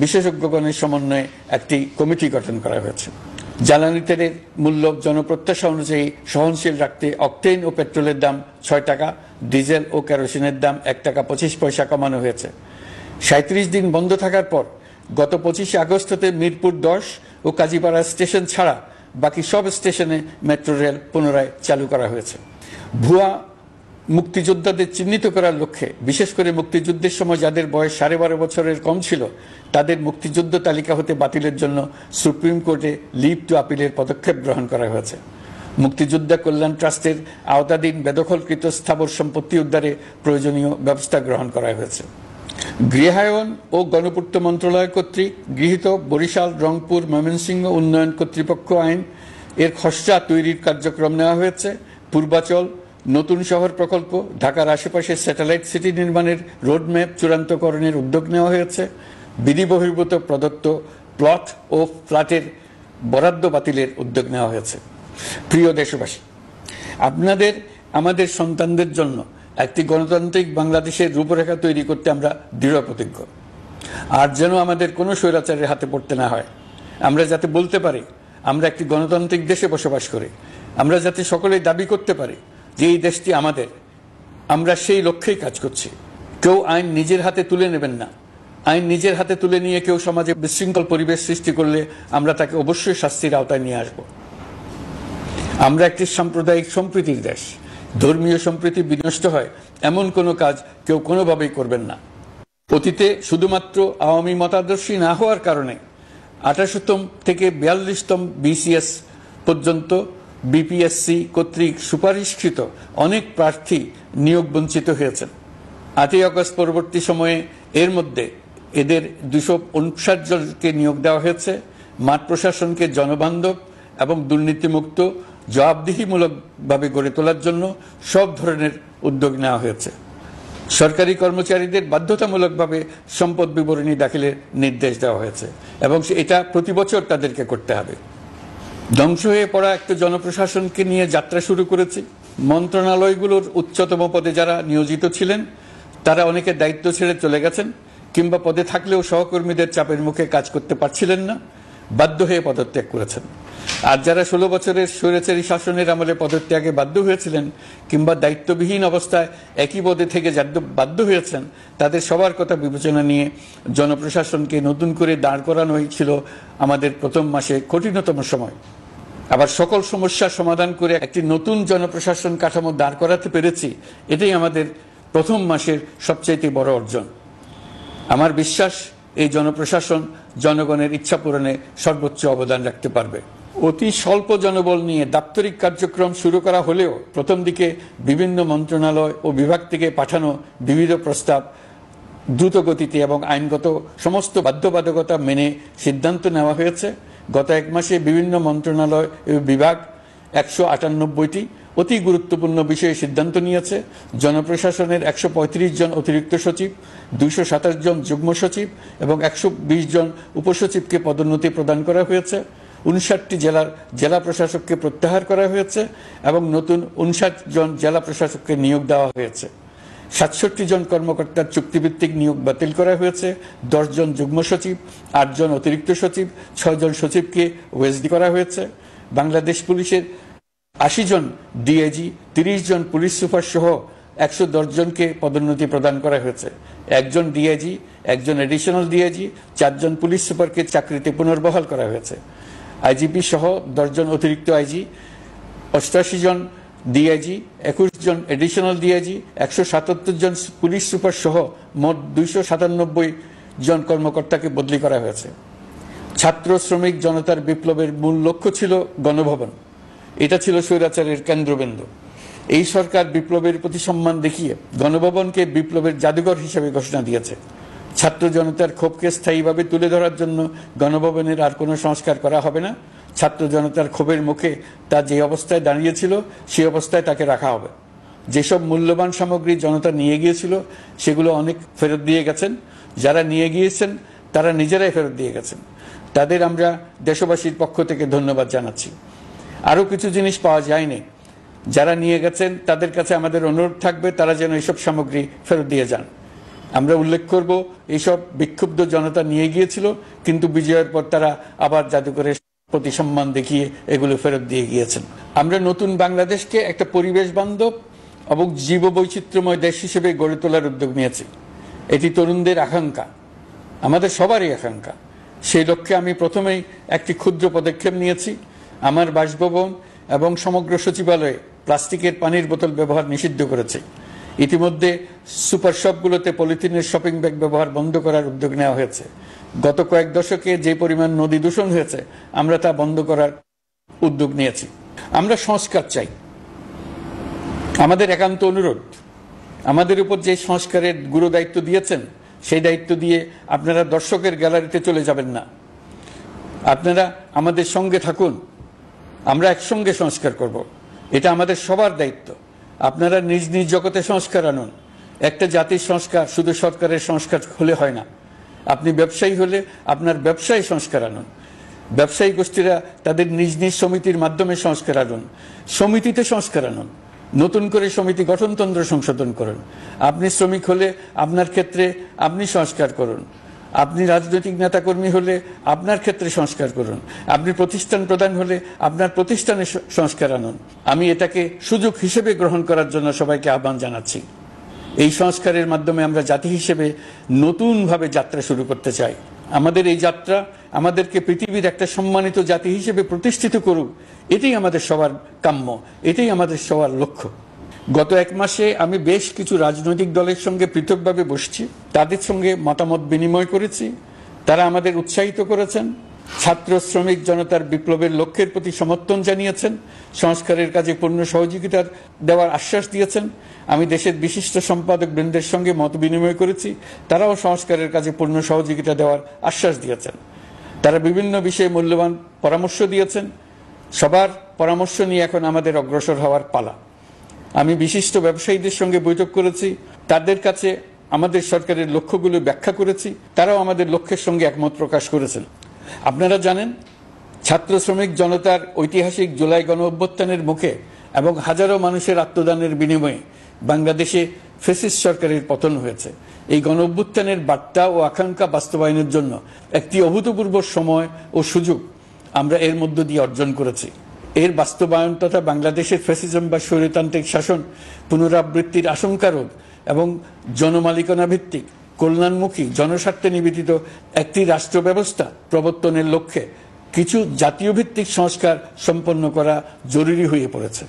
[SPEAKER 1] বিশেষজ্ঞগণের সমন্বয়ে একটি কমিটি গঠন করা হয়েছে। জ্বালানি তেলের মূল্য জনপ্রত্যাশা অনুযায়ী সহনশীল রাখতে অকটেন ও পেট্রোলের দাম 6 টাকা, ডিজেল ও কেরোসিনের দাম 1 টাকা 25 পয়সা কমানো হয়েছে। 37 দিন বন্ধ থাকার পর গত 25 আগস্ট হতে মিরপুর 10 ও কাজীপাড়া স্টেশন ছাড়া বাকি সব স্টেশনে মেট্রো রেল পুনরায় চালু করা হয়েছে। ভুয়া মুক্তিযোদ্ধাদের চিহ্নিত করার লক্ষ্যে বিশেষ করে মুক্তিযুদ্ধের সময় যাদের বয়স 12.5 বছরের কম ছিল তাদের মুক্তিযুদ্ধ তালিকা হতে বাতিলের জন্য সুপ্রিম কোর্টে লিভ টু আপিলের পদক্ষেপ গ্রহণ করা হয়েছে। মুক্তিযোদ্ধা কল্যাণ ট্রাস্টের আওতাধীন বেদখলকৃত স্থাবর সম্পত্তি উদ্ধারে প্রয়োজনীয় ব্যবস্থা গ্রহণ করা হয়েছে। গৃহায়ন ও গণপূর্ত মন্ত্রণালয় কর্তৃক গৃহীত বরিশাল, রংপুর, ময়মনসিংহ উন্নয়ন কর্তৃপক্ষ আইন এর খসড়া তৈরির কার্যক্রম নেওয়া হয়েছে। পূর্বাচল নতুন শহর প্রকল্প, ঢাকার আশেপাশে স্যাটেলাইট সিটি নির্মাণের রোডম্যাপ চূড়ান্তকরণের উদ্যোগ নেওয়া হয়েছে। বিধি বহির্ভূত প্রদত্ত প্লট ও ফ্ল্যাটের বরাদ্দ বাতিলের উদ্যোগ নেওয়া হয়েছে। প্রিয় দেশবাসী, আপনাদের আমাদের সন্তানদের জন্য একটি গণতান্ত্রিক বাংলাদেশের রূপরেখা তৈরি করতে আমরা দৃঢ় প্রতিজ্ঞ। আর যেন আমাদের কোনো স্বৈরাচারের হাতে পড়তে না হয়। আমরা যাতে বলতে পারি আমরা একটি গণতান্ত্রিক দেশে বসবাস করি, আমরা যাতে সকলেই দাবি করতে পারি যে এই দেশটি আমাদের, আমরা সেই লক্ষ্যেই কাজ করছি। কেউ আইন নিজের হাতে তুলে নেবেন না। আইন নিজের হাতে তুলে নিয়ে কেউ সমাজে বিশৃঙ্খল পরিবেশ সৃষ্টি করলে আমরা তাকে অবশ্যই শাস্তির আওতায় নিয়ে আসব। আমরা একটি সাম্প্রদায়িক সম্প্রীতির দেশ। ধর্মীয় সম্প্রীতি বিনষ্ট হয় এমন কোনো কাজ কেউ কোনোভাবেই করবেন না। অতীতে শুধুমাত্র আওয়ামী মতাদর্শী না হওয়ার কারণে 18তম থেকে 42তম বিসিএস পর্যন্ত বিপিএসসি কর্তৃক সুপারিশকৃত অনেক প্রার্থী নিয়োগ বঞ্চিত হয়েছেন। 8ই আগস্ট পরবর্তী সময়ে এর মধ্যে এদের 259 জনকে নিয়োগ দেওয়া হয়েছে। মাঠ প্রশাসনকে জনবান্ধব এবং দুর্নীতিমুক্ত জবাবদিহিমূলকভাবে গড়ে তোলার জন্য সব ধরনের উদ্যোগ নেওয়া হয়েছে। সরকারি কর্মচারীদের বাধ্যতামূলকভাবে সম্পদ বিবরণী দাখিলের নির্দেশ দেওয়া হয়েছে এবং এটা প্রতি বছর তাদেরকে করতে হবে। ধ্বংস হয়ে পড়া একটা জনপ্রশাসনকে নিয়ে যাত্রা শুরু করেছি। মন্ত্রণালয়গুলোর উচ্চতম পদে যারা নিয়োজিত ছিলেন তারা অনেকে দায়িত্ব ছেড়ে চলে গেছেন, কিংবা পদে থাকলেও সহকর্মীদের চাপের মুখে কাজ করতে পারছিলেন না, বাধ্য হয়ে পদত্যাগ করেছেন। আর যারা 16 বছরের স্বৈরাচারী শাসনের আমলে পদত্যাগে বাধ্য হয়েছিলেন কিংবা দায়িত্ববিহীন অবস্থায় একই পদে থেকে বাধ্য হয়েছেন, তাদের সবার কথা বিবেচনা নিয়ে জনপ্রশাসনকে নতুন করে দাঁড় করানোই ছিল আমাদের প্রথম মাসে কঠিনতম সময়। আবার সকল সমস্যার সমাধান করে একটি নতুন জনপ্রশাসন কাঠামো দাঁড় করাতে পেরেছি, এটাই আমাদের প্রথম মাসের সবচাইতে বড় অর্জন। আমার বিশ্বাস এই জনপ্রশাসন জনগণের ইচ্ছা পূরণে সর্বোচ্চ অবদান রাখতে পারবে। অতি স্বল্প জনবল নিয়ে দাপ্তরিক কার্যক্রম শুরু করা হলেও প্রথম দিকে বিভিন্ন মন্ত্রণালয় ও বিভাগ থেকে পাঠানো বিবিধ প্রস্তাব দ্রুত গতিতে এবং আইনগত সমস্ত বাধ্যবাধকতা মেনে সিদ্ধান্ত নেওয়া হয়েছে। গত 1 মাসে বিভিন্ন মন্ত্রণালয় ও বিভাগ 198টি অতি গুরুত্বপূর্ণ বিষয়ে সিদ্ধান্ত নিয়েছে। জনপ্রশাসনের 135 জন অতিরিক্ত সচিব, 227 জন যুগ্ম সচিব এবং 120 জন উপসচিবকে পদোন্নতি প্রদান করা হয়েছে। 59টি জেলার জেলা প্রশাসককে প্রত্যাহার করা হয়েছে এবং নতুন 59 জন জেলা প্রশাসককে নিয়োগ দেওয়া হয়েছে। 67 জন কর্মকর্তার চুক্তিভিত্তিক নিয়োগ বাতিল করা হয়েছে। 10 জন যুগ্ম সচিব, 8 জন অতিরিক্ত সচিব, 6 জন সচিবকে ওএসডি করা হয়েছে। বাংলাদেশ পুলিশের 80 জন ডিআইজি, 30 জন পুলিশ সুপার সহ 110 জনকে পদোন্নতি প্রদান করা হয়েছে। 1 জন ডিআইজি, 1 জন এডিশনাল ডিআইজি, 4 জন পুলিশ সুপারকে চাকরিতে পুনর্বহাল করা হয়েছে। আইজিপি সহ 10 জন অতিরিক্ত আইজি, 88 জন ডিআইজি, 21 জন এডিশনাল ডিআইজি, 177 জন পুলিশ সুপার সহ মোট 297 জন কর্মকর্তাকে বদলি করা হয়েছে। ছাত্র শ্রমিক জনতার বিপ্লবের মূল লক্ষ্য ছিল গণভবন। এটা ছিল স্বৈরাচারের কেন্দ্রবিন্দু। এই সরকার বিপ্লবের প্রতি সম্মান দেখিয়ে গণভবনকে বিপ্লবের জাদুঘর হিসেবে ঘোষণা দিয়েছে। ছাত্র জনতার ক্ষোভকে স্থায়ীভাবে তুলে ধরার জন্য গণভবনের আর কোনো সংস্কার করা হবে না। ছাত্র জনতার ক্ষোভের মুখে তা যে অবস্থায় দাঁড়িয়েছিল সেই অবস্থায় তাকে রাখা হবে। যেসব মূল্যবান সামগ্রী জনতা নিয়ে গিয়েছিল সেগুলো অনেক ফেরত দিয়ে গেছেন। যারা নিয়ে গিয়েছেন তারা নিজেরাই ফেরত দিয়ে গেছেন। তাদের আমরা দেশবাসীর পক্ষ থেকে ধন্যবাদ জানাচ্ছি। আরও কিছু জিনিস পাওয়া যায়নি, যারা নিয়ে গেছেন তাদের কাছে আমাদের অনুরোধ থাকবে তারা যেন এইসব সামগ্রী ফেরত দিয়ে যান। আমরা উল্লেখ করব এইসব বিক্ষুব্ধ জনতা নিয়ে গিয়েছিল, কিন্তু বিজয়ের পর তারা আবার জাদুঘরের প্রতি সম্মান দেখিয়ে এগুলো ফেরত দিয়ে গিয়েছেন। আমরা নতুন বাংলাদেশকে একটা পরিবেশ বান্ধব এবং জীববৈচিত্র্যময় দেশ হিসেবে গড়ে তোলার উদ্যোগ নিয়েছি। এটি তরুণদের আকাঙ্ক্ষা, আমাদের সবারই আকাঙ্ক্ষা। সেই লক্ষ্যে আমি প্রথমেই একটি ক্ষুদ্র পদক্ষেপ নিয়েছি। আমার বাসভবন এবং সমগ্র সচিবালয়ে প্লাস্টিকের পানির বোতল ব্যবহার নিষিদ্ধ করেছে। ইতিমধ্যে সুপার শপগুলোতে পলিথিনের শপিং ব্যাগ ব্যবহার বন্ধ করার উদ্যোগ নেওয়া হয়েছে। গত কয়েক দশকে যে পরিমাণ নদী দূষণ হয়েছে, আমরা তা বন্ধ করার উদ্যোগ নিয়েছি। আমরা সংস্কার চাই। আমাদের একান্ত অনুরোধ, আমাদের উপর যে সংস্কারের গুরু দায়িত্ব দিয়েছেন, সেই দায়িত্ব দিয়ে আপনারা দর্শকের গ্যালারিতে চলে যাবেন না। আপনারা আমাদের সঙ্গে থাকুন, আমরা একসঙ্গে সংস্কার করব। এটা আমাদের সবার দায়িত্ব। আপনারা নিজ নিজ জগতে সংস্কার আনুন। একটা জাতির সংস্কার শুধু সরকারের সংস্কার হলে হয় না। আপনি ব্যবসায়ী হলে আপনার ব্যবসায় সংস্কার আনুন। ব্যবসায়ী গোষ্ঠীরা তাদের নিজ নিজ সমিতির মাধ্যমে সংস্কার আনুন। সমিতিতে সংস্কার আনুন। নতুন করে সমিতি গঠনতন্ত্র সংশোধন করুন। আপনি শ্রমিক হলে আপনার ক্ষেত্রে আপনি সংস্কার করুন। আপনি রাজনৈতিক নেতাকর্মী হলে আপনার ক্ষেত্রে সংস্কার করুন। আপনি প্রতিষ্ঠান প্রধান হলে আপনার প্রতিষ্ঠানে সংস্কার আনুন। আমি এটাকে সুযোগ হিসেবে গ্রহণ করার জন্য সবাইকে আহ্বান জানাচ্ছি। এই সংস্কারের মাধ্যমে আমরা জাতি হিসেবে নতুনভাবে যাত্রা শুরু করতে চাই। আমাদের এই যাত্রা আমাদেরকে পৃথিবীর একটা সম্মানিত জাতি হিসেবে প্রতিষ্ঠিত করুক, এটাই আমাদের সবার কাম্য, এটাই আমাদের সবার লক্ষ্য। গত এক মাসে আমি বেশ কিছু রাজনৈতিক দলের সঙ্গে পৃথকভাবে বসছি, তাদের সঙ্গে মতামত বিনিময় করেছি। তারা আমাদের উৎসাহিত করেছেন, ছাত্র শ্রমিক জনতার বিপ্লবের লক্ষ্যের প্রতি সমর্থন জানিয়েছেন, সংস্কারের কাজে পূর্ণ সহযোগিতা দেওয়ার আশ্বাস দিয়েছেন। আমি দেশের বিশিষ্ট সম্পাদক বৃন্দের সঙ্গে মত বিনিময় করেছি, তারাও সংস্কারের কাজে পূর্ণ সহযোগিতা দেওয়ার আশ্বাস দিয়েছেন। তারা বিভিন্ন বিষয়ে মূল্যবান পরামর্শ দিয়েছেন। সবার পরামর্শ নিয়ে এখন আমাদের অগ্রসর হওয়ার পালা। আমি বিশিষ্ট ব্যবসায়ীদের সঙ্গে বৈঠক করেছি, তাদের কাছে আমাদের সরকারের লক্ষ্যগুলো ব্যাখ্যা করেছি, তারাও আমাদের লক্ষ্যের সঙ্গে একমত প্রকাশ করেছেন। আপনারা জানেন, ছাত্র শ্রমিক জনতার ঐতিহাসিক জুলাই গণ অভ্যুত্থানের মুখে এবং হাজারো মানুষের আত্মদানের বিনিময়ে বাংলাদেশে ফ্যাসিস্ট সরকারের পতন হয়েছে। এই গণ অভ্যুত্থানের বার্তা ও আকাঙ্ক্ষা বাস্তবায়নের জন্য একটি অভূতপূর্ব সময় ও সুযোগ আমরা এর মধ্য দিয়ে অর্জন করেছি। এর বাস্তবায়ন তথা বাংলাদেশের ফ্যাসিজম বা স্বৈরতান্ত্রিক শাসন পুনরাবৃত্তির আশঙ্কা রোধ এবং জনমালিকানা ভিত্তিক কল্যাণমুখী জনস্বার্থে নিবেদিত একটি রাষ্ট্র ব্যবস্থা প্রবর্তনের লক্ষ্যে কিছু জাতীয় ভিত্তিক সংস্কার সম্পন্ন করা জরুরি হয়ে পড়েছে।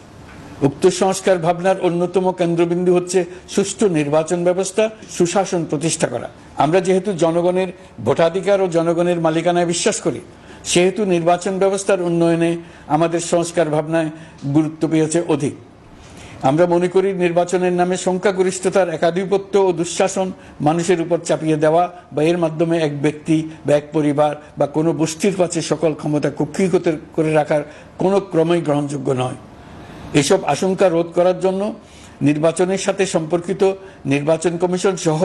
[SPEAKER 1] উক্ত সংস্কার ভাবনার অন্যতম কেন্দ্রবিন্দু হচ্ছে সুষ্ঠু নির্বাচন ব্যবস্থা, সুশাসন প্রতিষ্ঠা করা। আমরা যেহেতু জনগণের ভোটাধিকার ও জনগণের মালিকানায় বিশ্বাস করি, সেহেতু নির্বাচন ব্যবস্থার উন্নয়নে আমাদের সংস্কার ভাবনায় গুরুত্ব পেয়েছে অধিক। আমরা মনে করি নির্বাচনের নামে সংখ্যাগরিষ্ঠতার একাধিপত্য ও দুঃশাসন মানুষের উপর চাপিয়ে দেওয়া বা এর মাধ্যমে এক ব্যক্তি বা এক পরিবার বা কোনো গোষ্ঠীর কাছে সকল ক্ষমতা কুক্ষিগত করে রাখার কোনো ক্রমেই গ্রহণযোগ্য নয়। এসব আশঙ্কা রোধ করার জন্য নির্বাচনের সাথে সম্পর্কিত নির্বাচন কমিশন সহ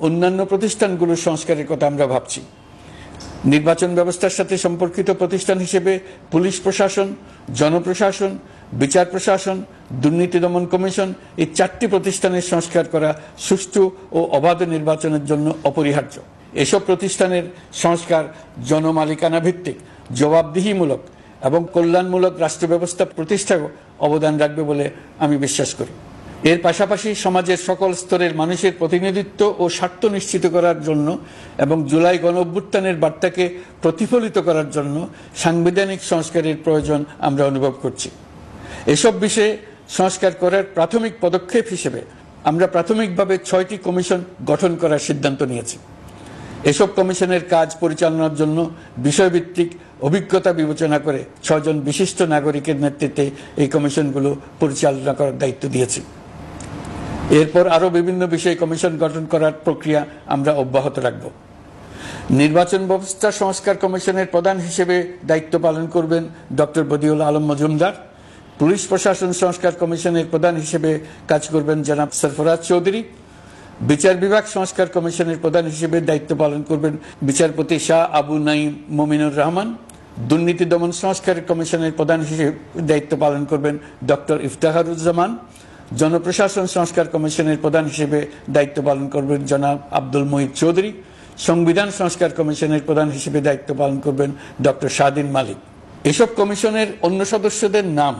[SPEAKER 1] অন্যান্য প্রতিষ্ঠানগুলোর সংস্কারের কথা আমরা ভাবছি। নির্বাচন ব্যবস্থার সাথে সম্পর্কিত প্রতিষ্ঠান হিসেবে পুলিশ প্রশাসন, জনপ্রশাসন, বিচার প্রশাসন, দুর্নীতি দমন কমিশন এই 4টি প্রতিষ্ঠানের সংস্কার করা সুষ্ঠু ও অবাধ নির্বাচনের জন্য অপরিহার্য। এসব প্রতিষ্ঠানের সংস্কার জনমালিকানা ভিত্তিক, জবাবদিহিমূলক এবং কল্যাণমূলক রাষ্ট্র ব্যবস্থা প্রতিষ্ঠায় অবদান রাখবে বলে আমি বিশ্বাস করি। এর পাশাপাশি সমাজের সকল স্তরের মানুষের প্রতিনিধিত্ব ও স্বার্থ নিশ্চিত করার জন্য এবং জুলাই গণ অভ্যুত্থানের বার্তাকে প্রতিফলিত করার জন্য সাংবিধানিক সংস্কারের প্রয়োজন আমরা অনুভব করছি। এসব বিষয়ে সংস্কার করার প্রাথমিক পদক্ষেপ হিসেবে আমরা প্রাথমিকভাবে 6টি কমিশন গঠন করার সিদ্ধান্ত নিয়েছি। এসব কমিশনের কাজ পরিচালনার জন্য বিষয়ভিত্তিক অভিজ্ঞতা বিবেচনা করে 6 জন বিশিষ্ট নাগরিকের নেতৃত্বে এই কমিশনগুলো পরিচালনা করার দায়িত্ব দিয়েছি। এরপর আরও বিভিন্ন বিষয়ে কমিশন গঠন করার প্রক্রিয়া আমরা অব্যাহত রাখব। নির্বাচন ব্যবস্থা সংস্কার কমিশনের প্রধান হিসেবে দায়িত্ব পালন করবেন ডক্টর বদিউল আলম মজুমদার। পুলিশ প্রশাসন সংস্কার কমিশনের প্রধান হিসেবে কাজ করবেন জনাব সরফরাজ চৌধুরী। বিচার বিভাগ সংস্কার কমিশনের প্রধান হিসেবে দায়িত্ব পালন করবেন বিচারপতি শাহ আবু নাঈম মুমিনুর রহমান। দুর্নীতি দমন সংস্কার কমিশনের প্রধান হিসেবে দায়িত্ব পালন করবেন ডক্টর ইফতেখারুজ্জামান। জনপ্রশাসন সংস্কার কমিশনের প্রধান হিসেবে দায়িত্ব পালন করবেন জনাব আব্দুল মুহিত চৌধুরী। সংবিধান সংস্কার কমিশনের প্রধান হিসেবে দায়িত্ব পালন করবেন ডক্টর শাহদিন মালিক। এসব কমিশনের অন্য সদস্যদের নাম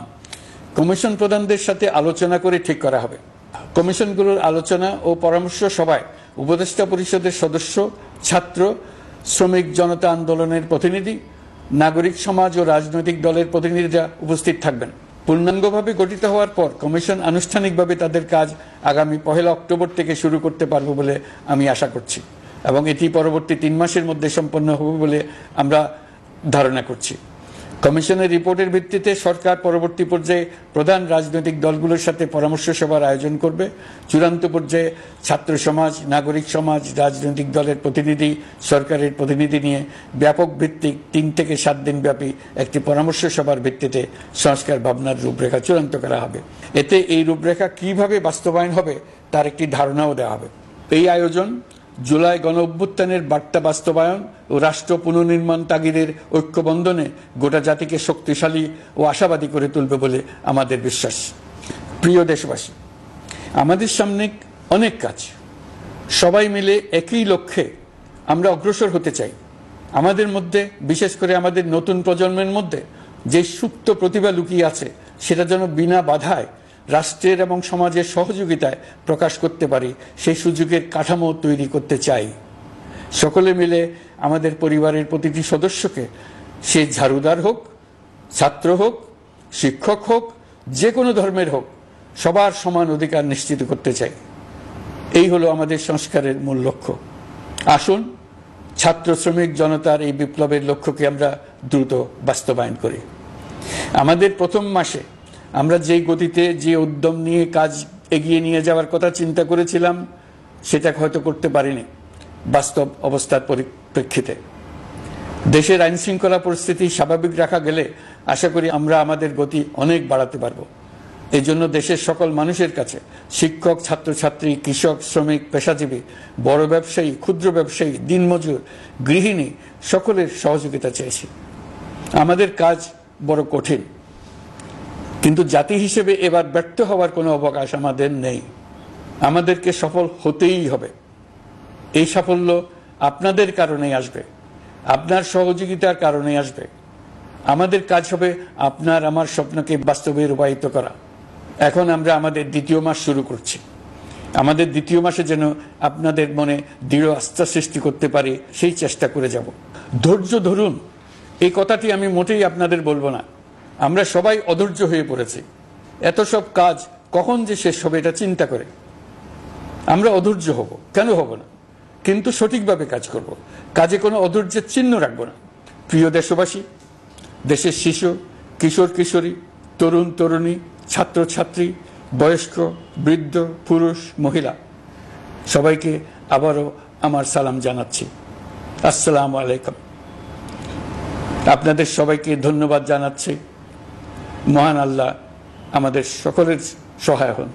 [SPEAKER 1] কমিশন প্রধানদের সাথে আলোচনা করে ঠিক করা হবে। কমিশনগুলোর আলোচনা ও পরামর্শ সভায় উপদেষ্টা পরিষদের সদস্য, ছাত্র, শ্রমিক জনতা আন্দোলনের প্রতিনিধি, নাগরিক সমাজ ও রাজনৈতিক দলের প্রতিনিধিরা উপস্থিত থাকবেন। পূর্ণাঙ্গভাবে গঠিত হওয়ার পর কমিশন আনুষ্ঠানিকভাবে তাদের কাজ আগামী 1 অক্টোবর থেকে শুরু করতে পারবে বলে আমি আশা করছি এবং এটি পরবর্তী 3 মাসের মধ্যে সম্পন্ন হবে বলে আমরা ধারণা করছি। কমিশনের রিপোর্টের ভিত্তিতে সরকার পরবর্তী পর্যায়ে প্রধান রাজনৈতিক দলগুলোর সাথে পরামর্শ সভার আয়োজন করবে। চূড়ান্ত পর্যায়ে ছাত্র সমাজ, নাগরিক সমাজ, রাজনৈতিক দলের প্রতিনিধি, সরকারের প্রতিনিধি নিয়ে ব্যাপক ভিত্তিক 3 থেকে 7 দিন ব্যাপী একটি পরামর্শ সভার ভিত্তিতে সংস্কার ভাবনার রূপরেখা চূড়ান্ত করা হবে। এতে এই রূপরেখা কিভাবে বাস্তবায়ন হবে তার একটি ধারণাও দেওয়া হবে। এই আয়োজন জুলাই গণ অভ্যুত্থানের বার্তা বাস্তবায়ন ও রাষ্ট্র পুনর্নির্মাণ তাগিদের ঐক্যবন্ধনে গোটা জাতিকে শক্তিশালী ও আশাবাদী করে তুলবে বলে আমাদের বিশ্বাস। প্রিয় দেশবাসী, আমাদের সামনে অনেক কাজ, সবাই মিলে একই লক্ষ্যে আমরা অগ্রসর হতে চাই। আমাদের মধ্যে, বিশেষ করে আমাদের নতুন প্রজন্মের মধ্যে যে সুপ্ত প্রতিভা লুকিয়ে আছে সেটা যেন বিনা বাধায় রাষ্ট্রের এবং সমাজের সহযোগিতায় প্রকাশ করতে পারি, সেই সুযোগের কাঠামো তৈরি করতে চাই। সকলে মিলে আমাদের পরিবারের প্রতিটি সদস্যকে, সে ঝাড়ুদার হোক, ছাত্র হোক, শিক্ষক হোক, যে কোনো ধর্মের হোক, সবার সমান অধিকার নিশ্চিত করতে চাই। এই হলো আমাদের সংস্কারের মূল লক্ষ্য। আসুন ছাত্র শ্রমিক জনতার এই বিপ্লবের লক্ষ্যকে আমরা দ্রুত বাস্তবায়ন করি। আমাদের প্রথম মাসে আমরা যেই গতিতে, যে উদ্যম নিয়ে কাজ এগিয়ে নিয়ে যাওয়ার কথা চিন্তা করেছিলাম সেটা হয়তো করতে পারিনি বাস্তব অবস্থার পরিপ্রেক্ষিতে। দেশের আইন শৃঙ্খলা পরিস্থিতি স্বাভাবিক রাখা গেলে আশা করি আমরা আমাদের গতি অনেক বাড়াতে পারবো। এই জন্য দেশের সকল মানুষের কাছে, শিক্ষক, ছাত্রছাত্রী, কৃষক, শ্রমিক, পেশাজীবী, বড় ব্যবসায়ী, ক্ষুদ্র ব্যবসায়ী, দিনমজুর, গৃহিণী, সকলের সহযোগিতা চেয়েছি। আমাদের কাজ বড় কঠিন, কিন্তু জাতি হিসেবে এবার ব্যর্থ হওয়ার কোনো অবকাশ আমাদের নেই। আমাদেরকে সফল হতেই হবে। এই সাফল্য আপনাদের কারণেই আসবে, আপনার সহযোগিতার কারণেই আসবে। আমাদের কাজ হবে আপনার আমার স্বপ্নকে বাস্তবে রূপায়িত করা। এখন আমরা আমাদের 2য় মাস শুরু করছি। আমাদের 2য় মাসে যেন আপনাদের মনে দৃঢ় আস্থা সৃষ্টি করতে পারি, সেই চেষ্টা করে যাব। ধৈর্য ধরুন, এই কথাটি আমি মোটেই আপনাদের বলবো না। আমরা সবাই অধৈর্য হয়ে পড়েছি। এত সব কাজ কখন যে শেষ হবে এটা চিন্তা করে আমরা অধৈর্য হব, কেন হব না? কিন্তু সঠিকভাবে কাজ করব, কাজে কোনো অধৈর্যের চিহ্ন রাখবো না। প্রিয় দেশবাসী, দেশের শিশু, কিশোর কিশোরী, তরুণ তরুণী, ছাত্র ছাত্রী, বয়স্ক, বৃদ্ধ, পুরুষ, মহিলা, সবাইকে আবারও আমার সালাম জানাচ্ছি। আসসালামু আলাইকুম। আপনাদের সবাইকে ধন্যবাদ জানাচ্ছি। মহান আল্লাহ আমাদের সকলের সহায় হন।